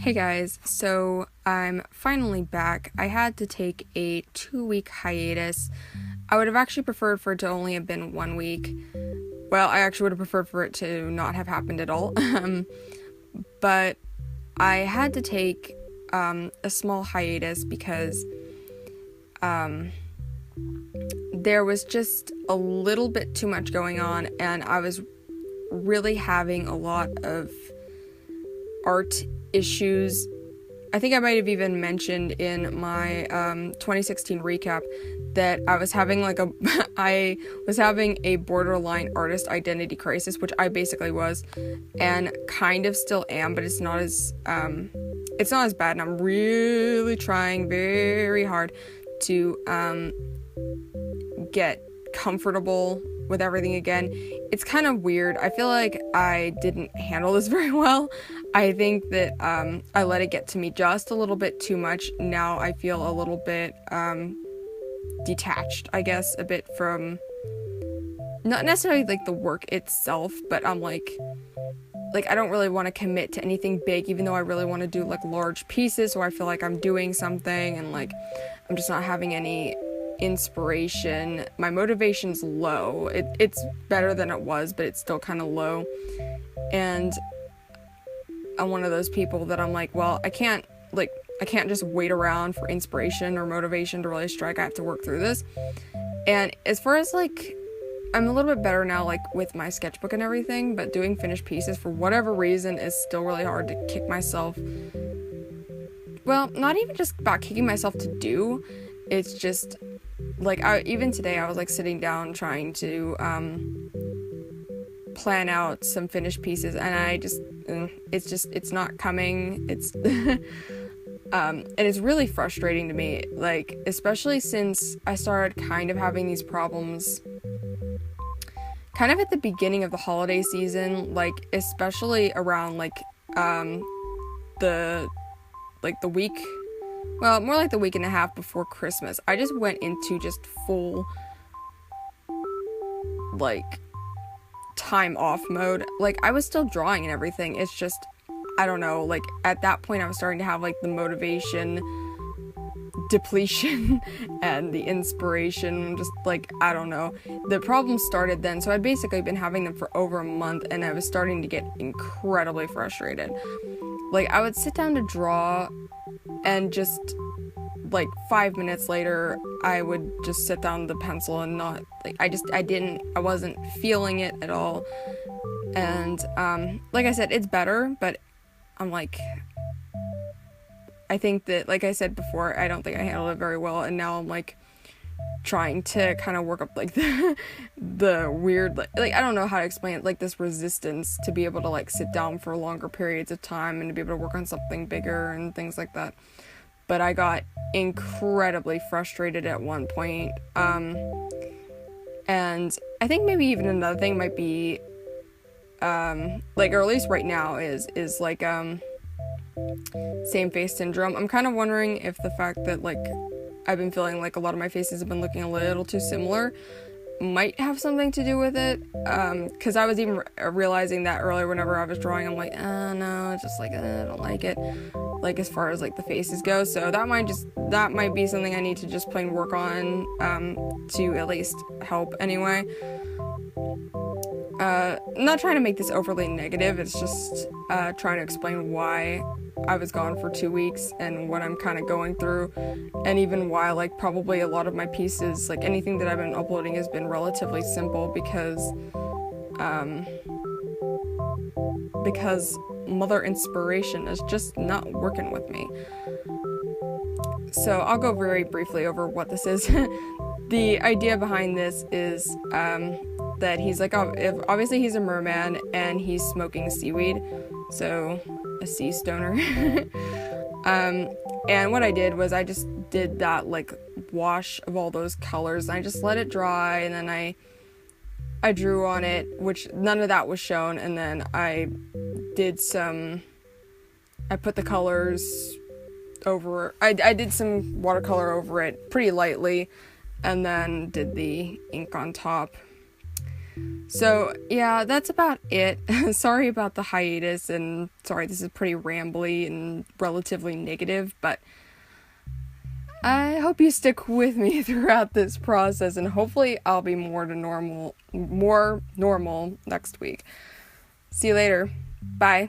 Hey guys, so I'm finally back. I had to take a 2-week hiatus. I would have actually preferred for it to only have been 1 week. Well, I actually would have preferred for it to not have happened at all. But I had to take a small hiatus because there was just a little bit too much going on, and I was really having a lot of art issues. I think I might have even mentioned in my 2016 recap that I was having a borderline artist identity crisis, which I basically was, and kind of still am, but it's not as bad, and I'm really trying very hard to get comfortable with everything again. It's kind of weird. I feel like I didn't handle this very well. I think that I let it get to me just a little bit too much. Now I feel a little bit detached, I guess, a bit from not necessarily like the work itself, but I'm like I don't really want to commit to anything big, even though I really want to do like large pieces, so I feel like I'm doing something, and like I'm just not having any inspiration. My motivation's low. It's better than it was, but it's still kind of low. And I'm one of those people that I'm like, well, I can't just wait around for inspiration or motivation to really strike. I have to work through this. And as far as like, I'm a little bit better now, like with my sketchbook and everything, but doing finished pieces for whatever reason is still really hard to kick myself. Well, not even just about kicking myself to do. It's just like, even today I was like sitting down trying to plan out some finished pieces, and I just it's not coming. It's and it's really frustrating to me, like especially since I started kind of having these problems kind of at the beginning of the holiday season, like especially around the week, well, more like the week and a half before Christmas. I just went into just full like time off mode. Like I was still drawing and everything, it's just, I don't know, like at that point I was starting to have like the motivation depletion and the inspiration, just like, I don't know, the problem started then. So I'd basically been having them for over a month, and I was starting to get incredibly frustrated. Like I would sit down to draw, and just like 5 minutes later I would just sit down with the pencil and not like, I wasn't feeling it at all. And like I said, it's better, but I'm like, I think that, like I said before, I don't think I handled it very well, and now I'm like trying to kind of work up like the weird, like I don't know how to explain it, like this resistance to be able to like sit down for longer periods of time and to be able to work on something bigger and things like that. But I got incredibly frustrated at one point. And I think maybe even another thing might be like, or at least right now is like same face syndrome. I'm kind of wondering if the fact that like I've been feeling like a lot of my faces have been looking a little too similar might have something to do with it, because I was even realizing that earlier whenever I was drawing. I'm like, no, it's just like, I don't like it, like as far as like the faces go. So that might be something I need to just plain work on, to at least help anyway. I'm not trying to make this overly negative, it's just trying to explain why I was gone for 2 weeks and what I'm kind of going through, and even why like probably a lot of my pieces, like anything that I've been uploading, has been relatively simple because mother inspiration is just not working with me. So I'll go very briefly over what this is. The idea behind this is that he's like, obviously he's a merman and he's smoking seaweed, so a sea stoner. And what I did was I just did that like wash of all those colors, and I just let it dry, and then I drew on it, which none of that was shown, and then I put the colors over, I did some watercolor over it pretty lightly, and then did the ink on top. So yeah, that's about it. Sorry about the hiatus, and sorry this is pretty rambly and relatively negative, but I hope you stick with me throughout this process, and hopefully I'll be more normal next week. See you later. Bye.